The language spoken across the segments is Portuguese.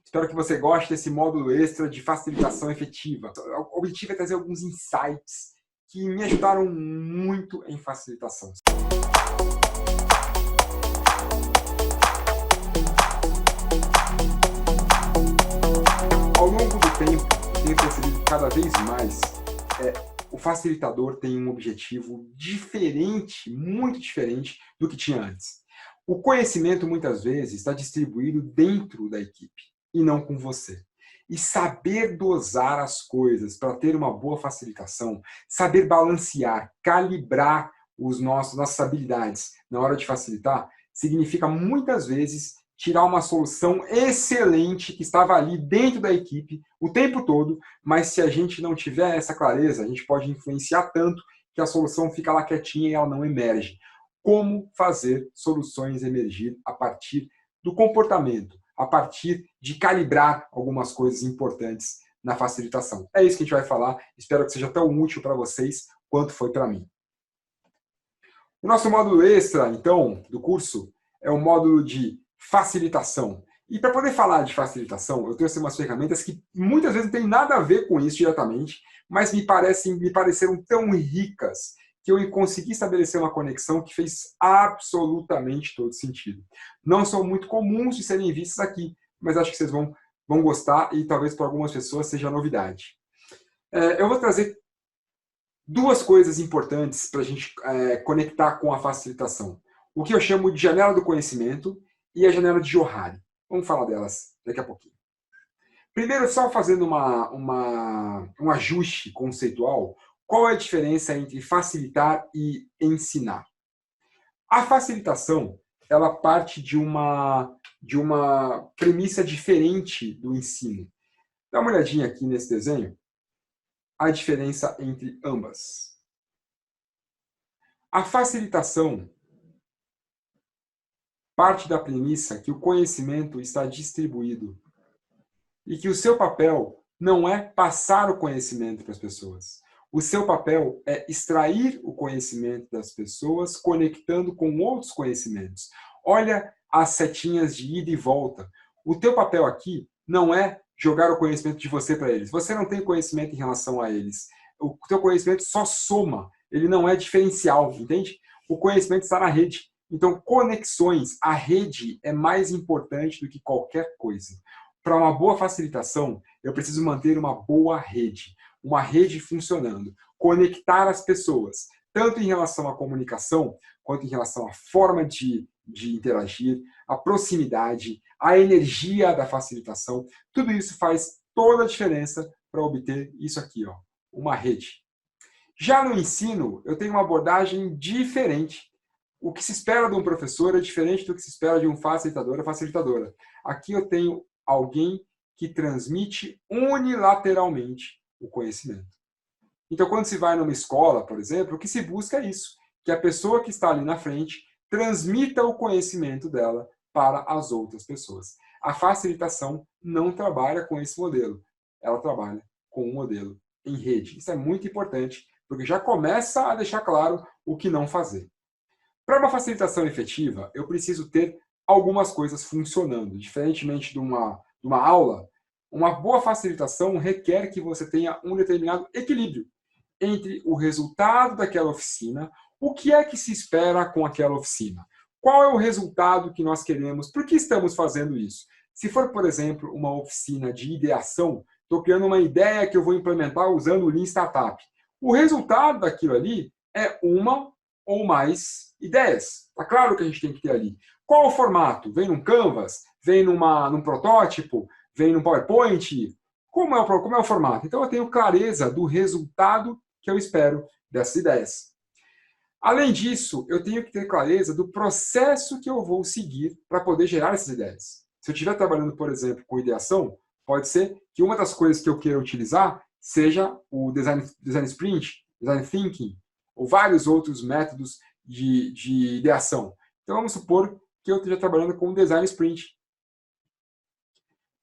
Espero que você goste desse módulo extra de facilitação efetiva. O objetivo é trazer alguns insights que me ajudaram muito em facilitação. Ao longo do tempo, tenho percebido que cada vez mais o facilitador tem um objetivo diferente, muito diferente do que tinha antes. O conhecimento, muitas vezes, está distribuído dentro da equipe e não com você. E saber dosar as coisas para ter uma boa facilitação, saber balancear, calibrar nossas habilidades na hora de facilitar, significa muitas vezes tirar uma solução excelente que estava ali dentro da equipe o tempo todo, mas se a gente não tiver essa clareza, a gente pode influenciar tanto que a solução fica lá quietinha e ela não emerge. Como fazer soluções emergir a partir do comportamento, a partir de calibrar algumas coisas importantes na facilitação. É isso que a gente vai falar, espero que seja tão útil para vocês quanto foi para mim. O nosso módulo extra, então, do curso, é o módulo de facilitação. E para poder falar de facilitação, eu trouxe umas ferramentas que muitas vezes não têm nada a ver com isso diretamente, mas me pareceram tão ricas que eu consegui estabelecer uma conexão que fez absolutamente todo sentido. Não são muito comuns de serem vistos aqui, mas acho que vocês vão gostar e talvez para algumas pessoas seja novidade. Eu vou trazer duas coisas importantes para a gente conectar com a facilitação. O que eu chamo de janela do conhecimento e a janela de Johari. Vamos falar delas daqui a pouquinho. Primeiro, só fazendo um ajuste conceitual, qual é a diferença entre facilitar e ensinar? A facilitação, ela parte de uma premissa diferente do ensino. Dá uma olhadinha aqui nesse desenho, a diferença entre ambas. A facilitação parte da premissa que o conhecimento está distribuído e que o seu papel não é passar o conhecimento para as pessoas. O seu papel é extrair o conhecimento das pessoas, conectando com outros conhecimentos. Olha as setinhas de ida e volta. O teu papel aqui não é jogar o conhecimento de você para eles. Você não tem conhecimento em relação a eles. O teu conhecimento só soma. Ele não é diferencial, entende? O conhecimento está na rede. Então, conexões, a rede é mais importante do que qualquer coisa. Para uma boa facilitação, eu preciso manter uma boa rede. Uma rede funcionando, conectar as pessoas, tanto em relação à comunicação, quanto em relação à forma de interagir, a proximidade, a energia da facilitação. Tudo isso faz toda a diferença para obter isso aqui, ó, uma rede. Já no ensino, eu tenho uma abordagem diferente. O que se espera de um professor é diferente do que se espera de um facilitador ou facilitadora. Aqui eu tenho alguém que transmite unilateralmente o conhecimento. Então, quando se vai numa escola, por exemplo, o que se busca é isso, que a pessoa que está ali na frente transmita o conhecimento dela para as outras pessoas. A facilitação não trabalha com esse modelo, ela trabalha com um modelo em rede. Isso é muito importante, porque já começa a deixar claro o que não fazer. Para uma facilitação efetiva, eu preciso ter algumas coisas funcionando. Diferentemente de uma aula, uma boa facilitação requer que você tenha um determinado equilíbrio entre o resultado daquela oficina, o que é que se espera com aquela oficina, qual é o resultado que nós queremos, por que estamos fazendo isso. Se for, por exemplo, uma oficina de ideação, estou criando uma ideia que eu vou implementar usando o Lean Startup. O resultado daquilo ali é uma ou mais ideias. Está claro que a gente tem que ter ali. Qual o formato? Vem num Canvas? Vem num protótipo? Vem no PowerPoint? Como é o formato? Então, eu tenho clareza do resultado que eu espero dessas ideias. Além disso, eu tenho que ter clareza do processo que eu vou seguir para poder gerar essas ideias. Se eu estiver trabalhando, por exemplo, com ideação, pode ser que uma das coisas que eu queira utilizar seja o design sprint, design thinking, ou vários outros métodos de ideação. Então, vamos supor que eu esteja trabalhando com design sprint.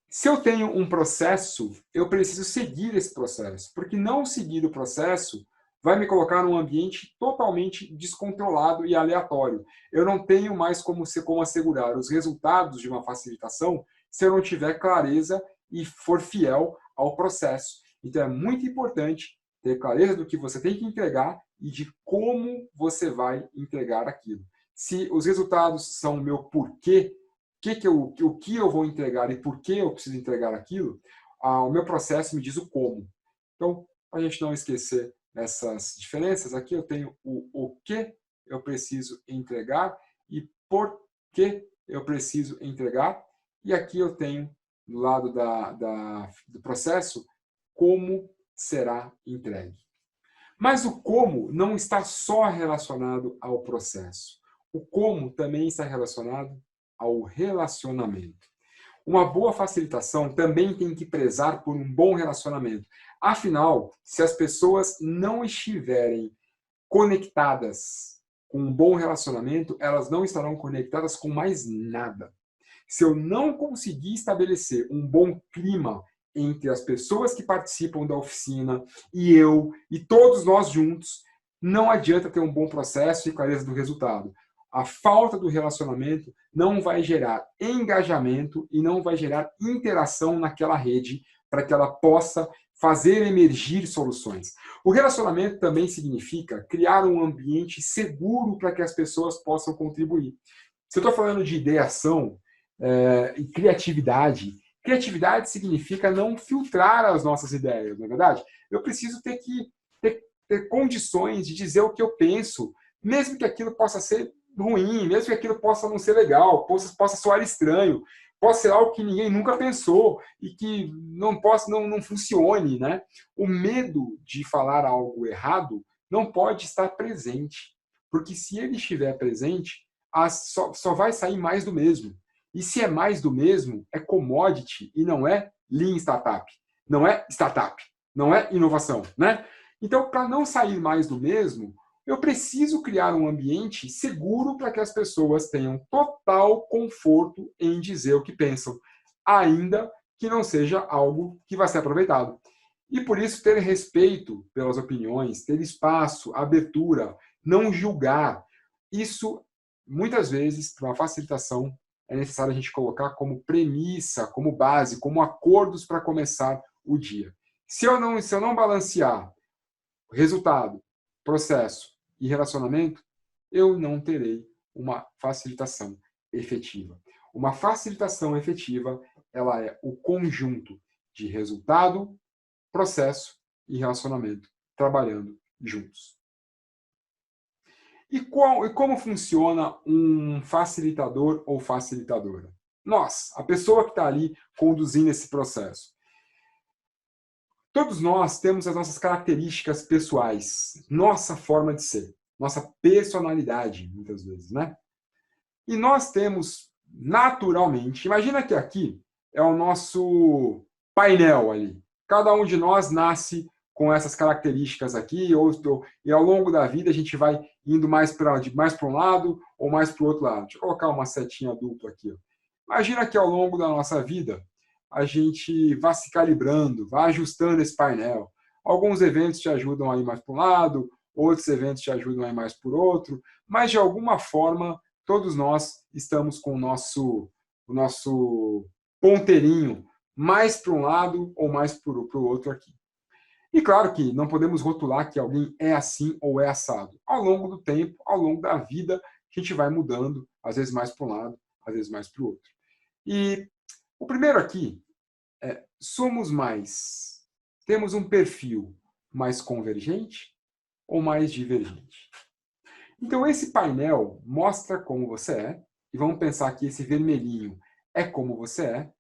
Se eu tenho um processo, eu preciso seguir esse processo, porque não seguir o processo vai me colocar num ambiente totalmente descontrolado e aleatório. Eu não tenho mais como assegurar os resultados de uma facilitação se eu não tiver clareza e for fiel ao processo. Então, é muito importante ter clareza do que você tem que entregar e de como você vai entregar aquilo. Se os resultados são o meu porquê, o que eu vou entregar e por que eu preciso entregar aquilo, o meu processo me diz o como. Então, para a gente não esquecer essas diferenças, aqui eu tenho o que eu preciso entregar e por que eu preciso entregar. E aqui eu tenho, do lado do processo, como será entregue. Mas o como não está só relacionado ao processo. O como também está relacionado ao relacionamento. Uma boa facilitação também tem que prezar por um bom relacionamento. Afinal, se as pessoas não estiverem conectadas com um bom relacionamento, elas não estarão conectadas com mais nada. Se eu não conseguir estabelecer um bom clima entre as pessoas que participam da oficina e eu, e todos nós juntos, não adianta ter um bom processo e clareza do resultado. A falta do relacionamento não vai gerar engajamento e não vai gerar interação naquela rede para que ela possa fazer emergir soluções. O relacionamento também significa criar um ambiente seguro para que as pessoas possam contribuir. Se eu estou falando de ideação e criatividade, criatividade significa não filtrar as nossas ideias, não é verdade? Eu preciso ter condições de dizer o que eu penso, mesmo que aquilo possa ser ruim, mesmo que aquilo possa não ser legal, possa soar estranho, possa ser algo que ninguém nunca pensou e que não funcione, né? O medo de falar algo errado não pode estar presente, porque se ele estiver presente, só vai sair mais do mesmo. E se é mais do mesmo, é commodity e não é lean startup, não é startup, não é inovação, né? Então, para não sair mais do mesmo, eu preciso criar um ambiente seguro para que as pessoas tenham total conforto em dizer o que pensam, ainda que não seja algo que vai ser aproveitado. E por isso ter respeito pelas opiniões, ter espaço, abertura, não julgar. Isso, muitas vezes, para uma facilitação, é necessário a gente colocar como premissa, como base, como acordos para começar o dia. Se eu não balancear resultado, processo e relacionamento, eu não terei uma facilitação efetiva. Uma facilitação efetiva, ela é o conjunto de resultado, processo e relacionamento trabalhando juntos. E como funciona um facilitador ou facilitadora? Nós, a pessoa que está ali conduzindo esse processo. Todos nós temos as nossas características pessoais, nossa forma de ser, nossa personalidade, muitas vezes, né? E nós temos, naturalmente, imagina que aqui é o nosso painel ali. Cada um de nós nasce com essas características aqui, e ao longo da vida a gente vai indo mais para um lado ou mais para o outro lado. Deixa eu colocar uma setinha dupla aqui. Ó. Imagina que ao longo da nossa vida a gente vai se calibrando, vai ajustando esse painel. Alguns eventos te ajudam a ir mais para um lado, outros eventos te ajudam a ir mais por outro, mas de alguma forma todos nós estamos com o nosso ponteirinho mais para um lado ou mais para o outro aqui. E claro que não podemos rotular que alguém é assim ou é assado. Ao longo do tempo, ao longo da vida, a gente vai mudando, às vezes mais para um lado, às vezes mais para o outro. E o primeiro aqui é, temos um perfil mais convergente ou mais divergente? Então, esse painel mostra como você é, e vamos pensar que esse vermelhinho é como você é.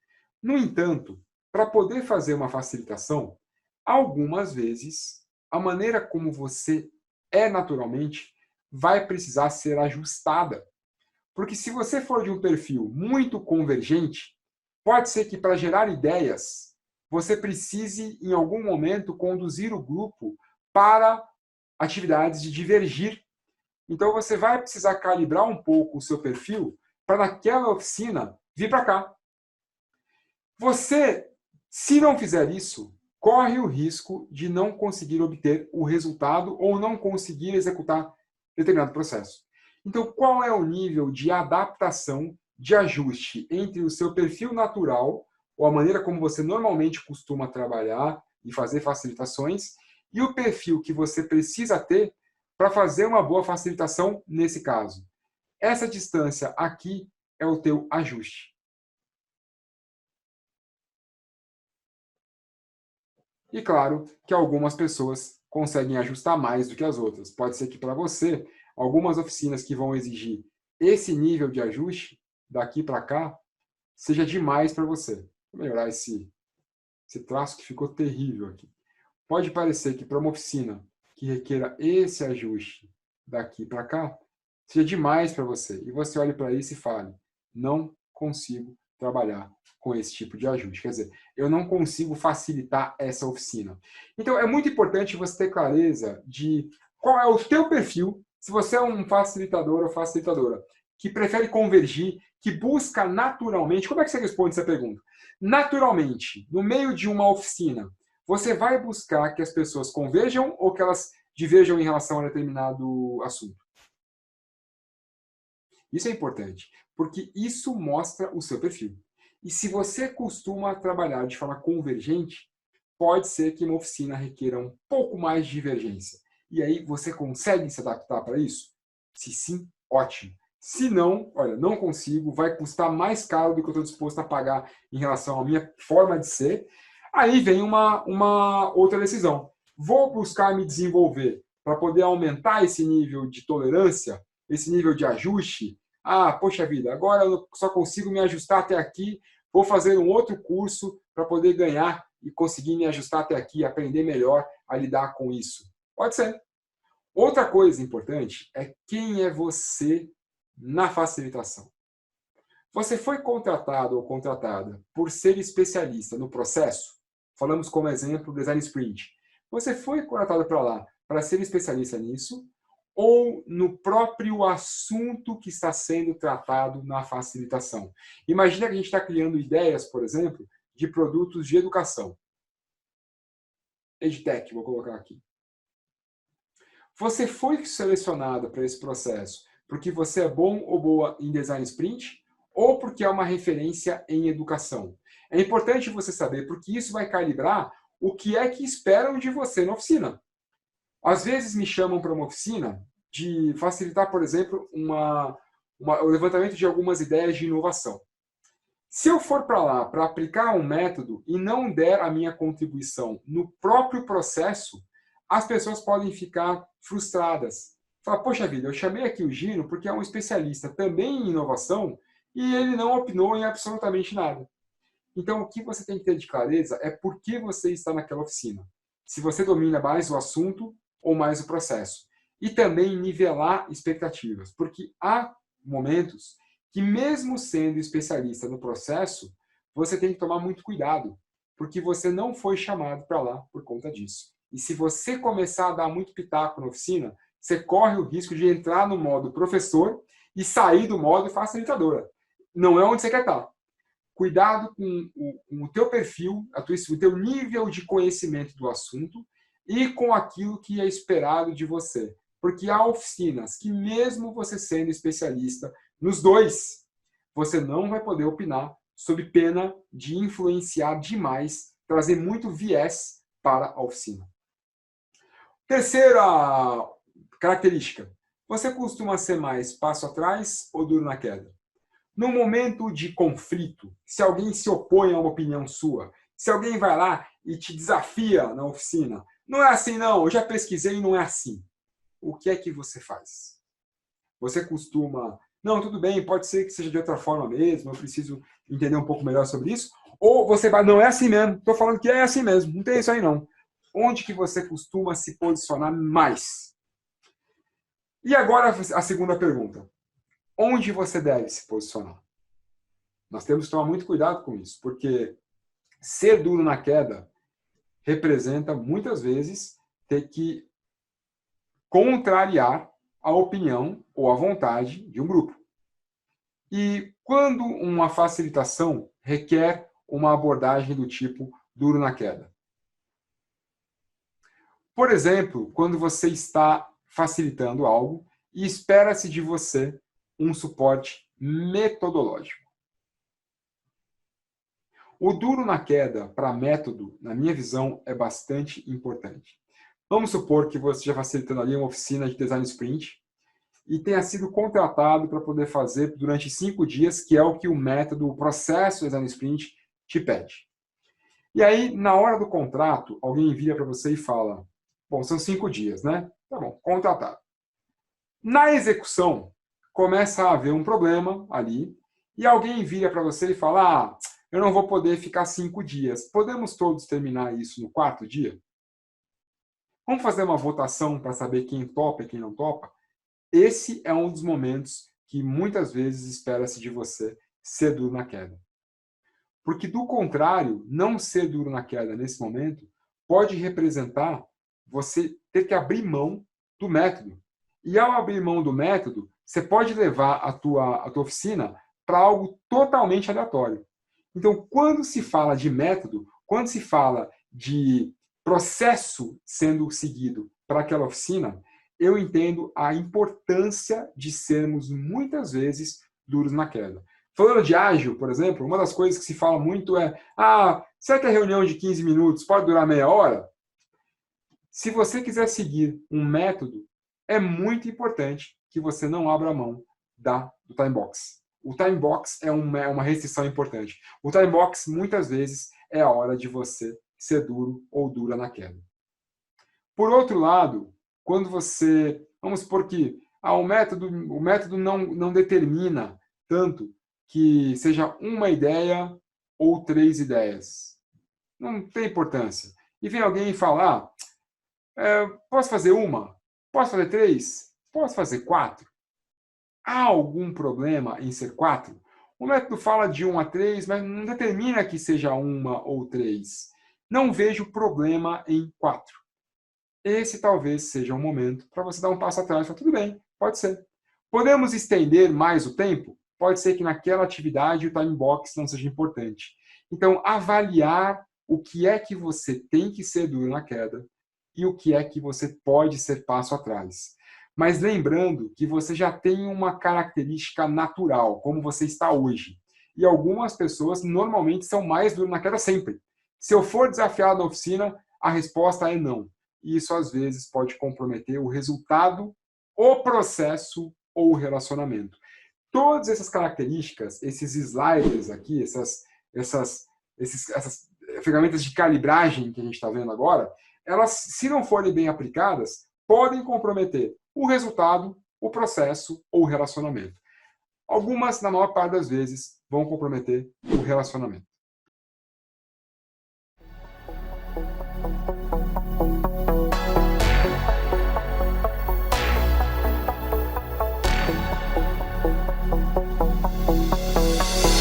No entanto, para poder fazer uma facilitação, algumas vezes, a maneira como você é naturalmente vai precisar ser ajustada. Porque se você for de um perfil muito convergente, pode ser que para gerar ideias, você precise, em algum momento, conduzir o grupo para atividades de divergir. Então, você vai precisar calibrar um pouco o seu perfil para, naquela oficina, vir para cá. Você, se não fizer isso, corre o risco de não conseguir obter o resultado ou não conseguir executar determinado processo. Então, qual é o nível de adaptação de ajuste entre o seu perfil natural, ou a maneira como você normalmente costuma trabalhar e fazer facilitações, e o perfil que você precisa ter para fazer uma boa facilitação nesse caso. Essa distância aqui é o teu ajuste. E claro que algumas pessoas conseguem ajustar mais do que as outras. Pode ser que para você, algumas oficinas que vão exigir esse nível de ajuste, daqui para cá, seja demais para você. Vou melhorar esse traço que ficou terrível aqui. Pode parecer que para uma oficina que requeira esse ajuste daqui para cá, seja demais para você. E você olhe para isso e fale, não consigo trabalhar com esse tipo de ajuste. Quer dizer, eu não consigo facilitar essa oficina. Então, é muito importante você ter clareza de qual é o teu perfil, se você é um facilitador ou facilitadora, que prefere convergir, que busca naturalmente... Como é que você responde essa pergunta? Naturalmente, no meio de uma oficina, você vai buscar que as pessoas converjam ou que elas diverjam em relação a determinado assunto? Isso é importante, porque isso mostra o seu perfil. E se você costuma trabalhar de forma convergente, pode ser que uma oficina requeira um pouco mais de divergência. E aí você consegue se adaptar para isso? Se sim, ótimo. Se não, olha, não consigo, vai custar mais caro do que eu estou disposto a pagar em relação à minha forma de ser. Aí vem uma outra decisão. Vou buscar me desenvolver para poder aumentar esse nível de tolerância, esse nível de ajuste. Ah, poxa vida, agora eu só consigo me ajustar até aqui, vou fazer um outro curso para poder ganhar e conseguir me ajustar até aqui, aprender melhor a lidar com isso. Pode ser. Outra coisa importante é quem é você na facilitação. Você foi contratado ou contratada por ser especialista no processo? Falamos como exemplo Design Sprint. Você foi contratado para lá para ser especialista nisso ou no próprio assunto que está sendo tratado na facilitação? Imagina que a gente está criando ideias, por exemplo, de produtos de educação. EdTech, vou colocar aqui. Você foi selecionado para esse processo porque você é bom ou boa em Design Sprint ou porque é uma referência em educação? É importante você saber, porque isso vai calibrar o que é que esperam de você na oficina. Às vezes me chamam para uma oficina de facilitar, por exemplo, o levantamento de algumas ideias de inovação. Se eu for para lá para aplicar um método e não der a minha contribuição no próprio processo, as pessoas podem ficar frustradas. Falar, poxa vida, eu chamei aqui o Gino porque é um especialista também em inovação e ele não opinou em absolutamente nada. Então, o que você tem que ter de clareza é por que você está naquela oficina. Se você domina mais o assunto ou mais o processo. E também nivelar expectativas, porque há momentos que, mesmo sendo especialista no processo, você tem que tomar muito cuidado, porque você não foi chamado para lá por conta disso. E se você começar a dar muito pitaco na oficina, você corre o risco de entrar no modo professor e sair do modo facilitadora. Não é onde você quer estar. Cuidado com o teu perfil, o teu nível de conhecimento do assunto e com aquilo que é esperado de você. Porque há oficinas que, mesmo você sendo especialista nos dois, você não vai poder opinar sob pena de influenciar demais, trazer muito viés para a oficina. Terceira característica. Você costuma ser mais passo atrás ou duro na queda? No momento de conflito, se alguém se opõe a uma opinião sua, se alguém vai lá e te desafia na oficina, não é assim não, eu já pesquisei e não é assim. O que é que você faz? Você costuma, não, tudo bem, pode ser que seja de outra forma mesmo, eu preciso entender um pouco melhor sobre isso, ou você vai, não é assim mesmo, estou falando que é assim mesmo, não tem isso aí não. Onde que você costuma se posicionar mais? E agora a segunda pergunta. Onde você deve se posicionar? Nós temos que tomar muito cuidado com isso, porque ser duro na queda representa, muitas vezes, ter que contrariar a opinião ou a vontade de um grupo. E quando uma facilitação requer uma abordagem do tipo duro na queda? Por exemplo, quando você está facilitando algo e espera-se de você um suporte metodológico. O duro na queda para método, na minha visão, é bastante importante. Vamos supor que você já facilitando ali uma oficina de design sprint e tenha sido contratado para poder fazer durante 5 dias, que é o que o método, o processo de design sprint te pede. E aí, na hora do contrato, alguém vira para você e fala, bom, são 5 dias, né? Tá bom, contratado. Na execução, começa a haver um problema ali, e alguém vira para você e fala, eu não vou poder ficar 5 dias. Podemos todos terminar isso no 4º dia? Vamos fazer uma votação para saber quem topa e quem não topa? Esse é um dos momentos que muitas vezes espera-se de você ser duro na queda. Porque, do contrário, não ser duro na queda nesse momento pode representar você ter que abrir mão do método. E, ao abrir mão do método, você pode levar a tua oficina para algo totalmente aleatório. Então, quando se fala de método, quando se fala de processo sendo seguido para aquela oficina, eu entendo a importância de sermos, muitas vezes, duros na queda. Falando de ágil, por exemplo, uma das coisas que se fala muito é será que a reunião de 15 minutos pode durar meia hora? Se você quiser seguir um método, é muito importante que você não abra mão do time box. O time box é uma restrição importante. O time box, muitas vezes, é a hora de você ser duro ou dura na queda. Por outro lado, quando você... Vamos supor que o método não determina tanto que seja uma ideia ou 3 ideias. Não tem importância. E vem alguém e fala, posso fazer uma? Posso fazer 3? Posso fazer 4? Há algum problema em ser 4? O método fala de 1 a 3, mas não determina que seja 1 ou 3. Não vejo problema em 4. Esse talvez seja um momento para você dar um passo atrás e falar, tudo bem, pode ser. Podemos estender mais o tempo? Pode ser que naquela atividade o time box não seja importante. Então, avaliar o que é que você tem que ser duro na queda e o que é que você pode ser passo atrás. Mas lembrando que você já tem uma característica natural, como você está hoje. E algumas pessoas normalmente são mais duras na queda sempre. Se eu for desafiado na oficina, a resposta é não. E isso, às vezes, pode comprometer o resultado, o processo ou o relacionamento. Todas essas características, esses sliders aqui, essas ferramentas de calibragem que a gente está vendo agora, elas, se não forem bem aplicadas, podem comprometer o resultado, o processo ou o relacionamento. Algumas, na maior parte das vezes, vão comprometer o relacionamento.